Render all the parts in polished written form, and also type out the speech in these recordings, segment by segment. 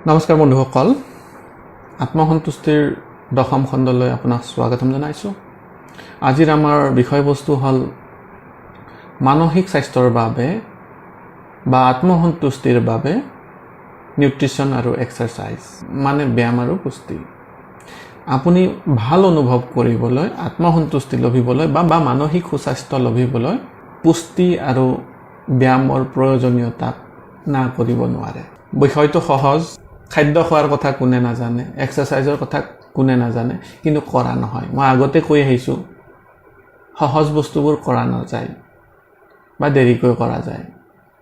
নমস্কাৰ বন্ধুসকল, আত্মসন্তুষ্টিৰ দশম খণ্ডলৈ আপোনাক স্বাগতম জনাইছোঁ। আজিৰ আমাৰ বিষয়বস্তু হ'ল মানসিক স্বাস্থ্যৰ বাবে বা আত্মসন্তুষ্টিৰ বাবে নিউট্ৰিশ্যন আৰু এক্সাৰচাইজ, মানে ব্যায়াম আৰু পুষ্টি। আপুনি ভাল অনুভৱ কৰিবলৈ, আত্মসন্তুষ্টি লভিবলৈ বা মানসিক সুস্বাস্থ্য লভিবলৈ পুষ্টি আৰু ব্যায়ামৰ প্ৰয়োজনীয়তাক না কৰিব নোৱাৰে। বিষয়টো সহজ। খাদ্য খোৱাৰ কথা কোনে নাজানে, এক্সাৰচাইজৰ কথা কোনে নাজানে, কিন্তু কৰা নহয়। মই আগতে কৈ আহিছোঁ, সহজ বস্তুবোৰ কৰা নাযায় বা দেৰিকৈ কৰা যায়।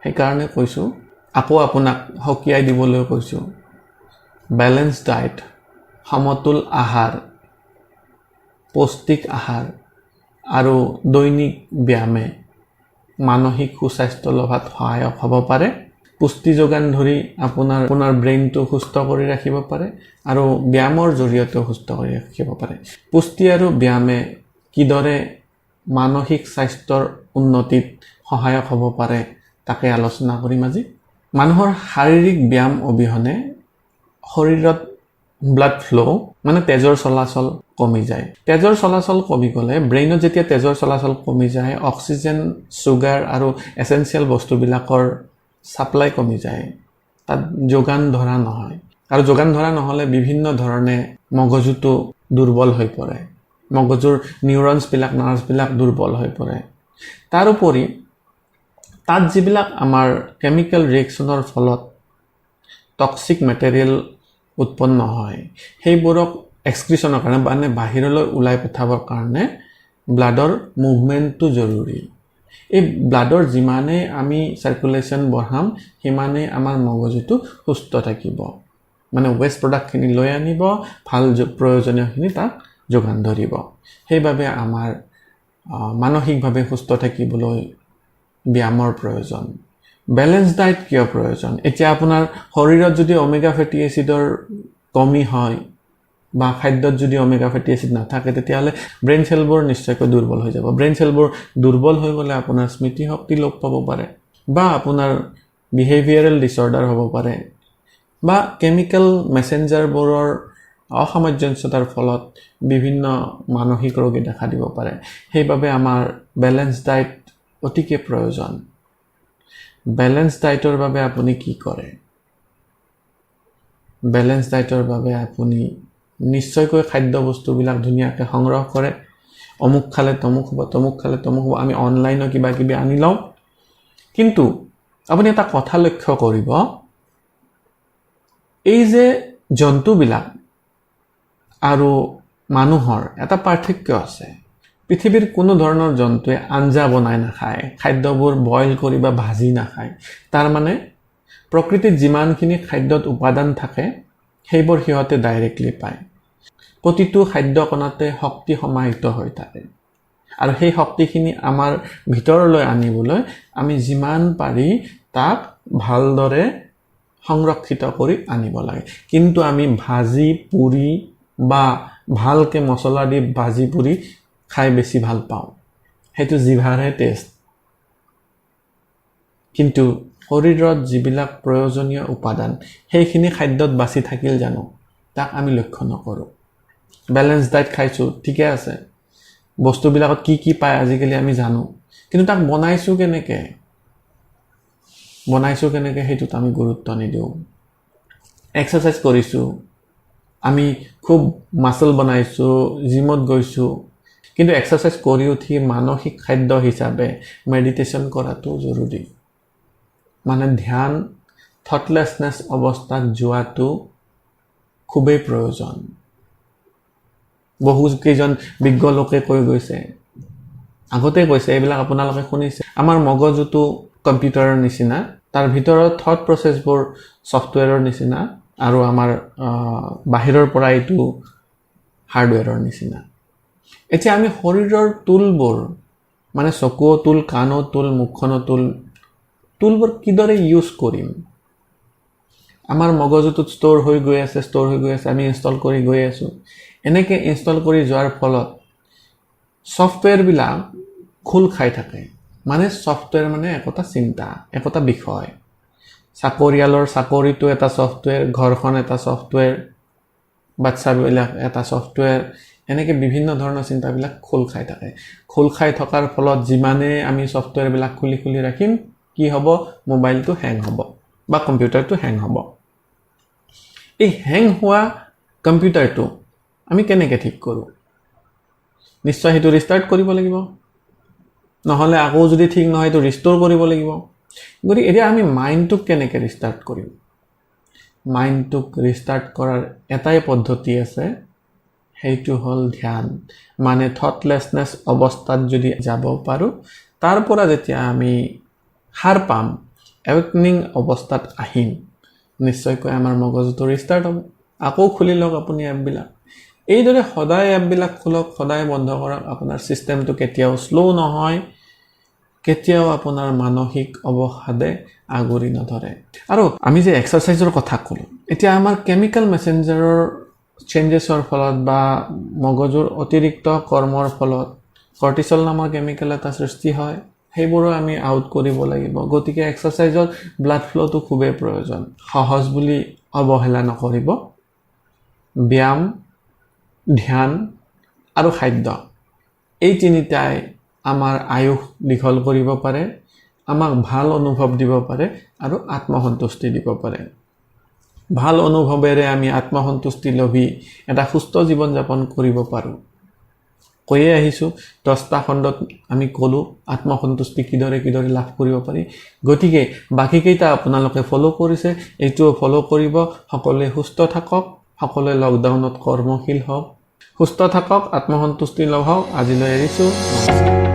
সেইকাৰণে কৈছোঁ, আকৌ আপোনাক সকীয়াই দিবলৈ কৈছোঁ, বেলেঞ্চ ডায়েট, সমতুল আহাৰ, পৌষ্টিক আহাৰ আৰু দৈনিক ব্যায়ামে মানসিক সুস্বাস্থ্য লভাত সহায়ক হ'ব পাৰে। পুষ্টি যোগান ধৰি আপোনাৰ ব্ৰেইনটো সুস্থ কৰি ৰাখিব পাৰে আৰু ব্যায়ামৰ জৰিয়তেও সুস্থ কৰি ৰাখিব পাৰে। পুষ্টি আৰু ব্যায়ামে কিদৰে মানসিক স্বাস্থ্যৰ উন্নতিত সহায়ক হ'ব পাৰে তাকে আলোচনা কৰিম আজি। মানুহৰ শাৰীৰিক ব্যায়াম অবিহনে শৰীৰত ব্লাড ফ্ল' মানে তেজৰ চলাচল কমি যায়। তেজৰ চলাচল কমি গ'লে ব্ৰেইনত যেতিয়া তেজৰ চলাচল কমি যায়, অক্সিজেন, চুগাৰ আৰু এচেঞ্চিয়েল বস্তুবিলাকৰ ছাপ্লাই কমি যায়, তাত যোগান ধৰা নহয়। আৰু যোগান ধৰা নহ'লে বিভিন্ন ধৰণে মগজুটো দুৰ্বল হৈ পৰে, মগজুৰ নিউৰনছবিলাক, নাৰ্ভছবিলাক দুৰ্বল হৈ পৰে। তাৰোপৰি তাত যিবিলাক আমাৰ কেমিকেল ৰিয়েকশ্যনৰ ফলত টক্সিক মেটেৰিয়েল উৎপন্ন হয়, সেইবোৰক এক্সক্ৰিশ্যনৰ কাৰণে মানে বাহিৰলৈ ওলাই পঠাবৰ কাৰণে ব্লাডৰ মুভমেণ্টটো জৰুৰী। এই ব্লাডৰ যিমানেই আমি চাৰ্কুলেশ্যন বঢ়াম, সিমানেই আমাৰ মগজুটো সুস্থ থাকিব, মানে ৱেষ্ট প্ৰডাক্টখিনি লৈ আনিব, ভাল প্ৰয়োজনীয়খিনি তাক যোগান ধৰিব। সেইবাবে আমাৰ মানসিকভাৱে সুস্থ থাকিবলৈ ব্যায়ামৰ প্ৰয়োজন। বেলেঞ্চ ডায়েট কিয় প্ৰয়োজন? এতিয়া আপোনাৰ শৰীৰত যদি অমেগা ফেটি এচিডৰ কমি হয় বা খাদ্যত যদি অমেগা ফেটি এচিড নাথাকে, তেতিয়াহ'লে ব্ৰেইন চেলবোৰ নিশ্চয়কৈ দুৰ্বল হৈ যাব। ব্ৰেইন চেলবোৰ দুৰ্বল হৈ গ'লে আপোনাৰ স্মৃতিশক্তি লোপ পাব পাৰে বা আপোনাৰ বিহেভিয়াৰেল ডিছঅৰ্ডাৰ হ'ব পাৰে বা কেমিকেল মেছেঞ্জাৰবোৰৰ অসামঞ্জস্যতাৰ ফলত বিভিন্ন মানসিক ৰোগে দেখা দিব পাৰে। সেইবাবে আমাৰ বেলেঞ্চ ডায়েট অতিকে প্ৰয়োজন। বেলেঞ্চ ডায়েটৰ বাবে আপুনি কি কৰে? বেলেঞ্চ ডায়েটৰ বাবে আপুনি নিশ্চয়কৈ খাদ্য বস্তুবিলাক ধুনীয়াকৈ সংগ্ৰহ কৰে। অমুক খালে তমুক হ'ব, তমুক খালে তমুক হ'ব, আমি অনলাইনত কিবা কিবি আনি লওঁ। কিন্তু আপুনি এটা কথা লক্ষ্য কৰিব, এই যে জন্তুবিলাক আৰু মানুহৰ এটা পাৰ্থক্য আছে। পৃথিৱীৰ কোনো ধৰণৰ জন্তুৱে আঞ্জা বনাই নাখায়, খাদ্যবোৰ বইল কৰি বা ভাজি নাখায়। তাৰমানে প্ৰকৃতিত যিমানখিনি খাদ্যত উপাদান থাকে, সেইবোৰ সিহঁতে ডাইৰেক্টলি পায়। প্ৰতিটো খাদ্য কণাতে শক্তি সমাহিত হৈ থাকে আৰু সেই শক্তিখিনি আমাৰ ভিতৰলৈ আনিবলৈ আমি যিমান পাৰি তাক ভালদৰে সংৰক্ষিত কৰি আনিব লাগে। কিন্তু আমি ভাজি পুৰি বা ভালকৈ মছলা দি ভাজি পুৰি খাই বেছি ভাল পাওঁ, সেইটো জিভাৰহে টেষ্ট। কিন্তু শৰীৰত যিবিলাক প্ৰয়োজনীয় উপাদান, সেইখিনি খাদ্যত বাচি থাকিল জানো, তাক আমি লক্ষ্য নকৰোঁ। বেলেঞ্চ ডায়েট খাইছোঁ, ঠিকে আছে, বস্তুবিলাকত কি কি পায় আজিকালি আমি জানো, কিন্তু তাক বনাইছোঁ কেনেকৈ সেইটোত আমি গুৰুত্ব নিদিওঁ। এক্সাৰচাইজ কৰিছোঁ, আমি খুব মাছল বনাইছোঁ, জিমত গৈছোঁ, কিন্তু এক্সাৰচাইজ কৰি উঠি মানসিক খাদ্য হিচাপে মেডিটেশ্যন কৰাটো জৰুৰী। মানে ধ্যান, থটলেছনেছ অৱস্থাত যোৱাটো খুবেই প্ৰয়োজন। বহুকেইজন বিজ্ঞ লোকে কৈ গৈছে, আগতে কৈছে, এইবিলাক আপোনালোকে শুনিছে, আমাৰ মগজুটো কম্পিউটাৰৰ নিচিনা, তাৰ ভিতৰত থট প্ৰচেছবোৰ ছফ্টৱেৰৰ নিচিনা আৰু আমাৰ বাহিৰৰ পৰা এইটো হাৰ্ডৱেৰৰ নিচিনা। এতিয়া আমি শৰীৰৰ টুলবোৰ, মানে চকুও টুল, কাণো টুল, মুখখনো টুলবোৰ কিদৰে ইউজ কৰিম? আমাৰ মগজুটোত ষ্ট'ৰ হৈ গৈ আছে, আমি ইনষ্টল কৰি গৈ আছোঁ। এনেকৈ ইনষ্টল কৰি যোৱাৰ ফলত ছফ্টৱেৰবিলাক খোল খাই থাকে, মানে ছফ্টৱেৰ মানে একোটা চিন্তা, একোটা বিষয়। চাকৰিয়ালৰ চাকৰিটো এটা ছফ্টৱেৰ, ঘৰখন এটা ছফ্টৱেৰ, বাচ্চাবিলাক এটা ছফ্টৱেৰ, এনেকৈ বিভিন্ন ধৰণৰ চিন্তাবিলাক খোল খাই থাকে। খোল খাই থকাৰ ফলত যিমানে আমি ছফ্টৱেৰবিলাক খুলি খুলি ৰাখিম, কি হ'ব? মোবাইলটো হেং হ'ব বা কম্পিউটাৰটো হেং হ'ব। এই হেং হোৱা কম্পিউটাৰটো আমি কেনেকৈ ঠিক কৰোঁ? নিশ্চয় সেইটো ৰিষ্টাৰ্ট কৰিব লাগিব, নহ'লে আকৌ যদি ঠিক নহয় সেইটো ৰিষ্ট'ৰ কৰিব লাগিব। গতিকে এতিয়া আমি মাইণ্ডটোক কেনেকৈ ৰিষ্টাৰ্ট কৰিম? মাইণ্ডটোক ৰিষ্টাৰ্ট কৰাৰ এটাই পদ্ধতি আছে, সেইটো হ'ল ধ্যান। মানে থটলেছনেছ অৱস্থাত যদি যাব পাৰোঁ, তাৰ পৰা যেতিয়া আমি সাৰ পাম, এৱেকনিং অৱস্থাত আহিম, নিশ্চয়কৈ আমাৰ মগজুটো ৰিষ্টাৰ্ট হ'ব। আকৌ খুলি লওক আপুনি এপবিলাক। এইদৰে সদায় এপবিলাক খোলক, সদায় বন্ধ কৰক। আপোনাৰ ছিষ্টেমটো কেতিয়াও শ্ল' নহয়, কেতিয়াও আপোনাৰ মানসিক অৱসাদে আগুৰি নধৰে। আৰু আমি যে এক্সাৰচাইজৰ কথা ক'লোঁ, এতিয়া আমাৰ কেমিকেল মেছেঞ্জাৰৰ চেঞ্জেছৰ ফলত বা মগজুৰ অতিৰিক্ত কৰ্মৰ ফলত কৰ্টিচল নামৰ কেমিকেল এটা সৃষ্টি হয়, সেইবোৰো আমি আউট কৰিব লাগিব। গতিকে এক্সাৰচাইজৰ ব্লাড ফ্ল'টো খুবেই প্ৰয়োজন। সহজ বুলি অৱহেলা নকৰিব। ব্যায়াম, ধ্যান আৰু খাদ্য, এই তিনিটাই আমাৰ আয়ুস দীঘল কৰিব পাৰে, আমাক ভাল অনুভৱ দিব পাৰে আৰু আত্মসন্তুষ্টি দিব পাৰে। ভাল অনুভৱেৰে আমি আত্মসন্তুষ্টি লভি এটা সুস্থ জীৱন যাপন কৰিব পাৰোঁ। কৈয়ে আহিছোঁ, 10টা খণ্ডত আমি ক'লোঁ আত্মসন্তুষ্টি কিদৰে লাভ কৰিব পাৰি। গতিকে বাকীকেইটা আপোনালোকে ফ'ল' কৰিছে, এইটোও ফ'ল' কৰিব। সকলোৱে সুস্থ থাকক, সকলোৱে লকডাউনত কৰ্মশীল হওক, সুস্থ থাকক, আত্মসন্তুষ্টি লওক। আজিলৈ এৰিছোঁ। নমস্কাৰ।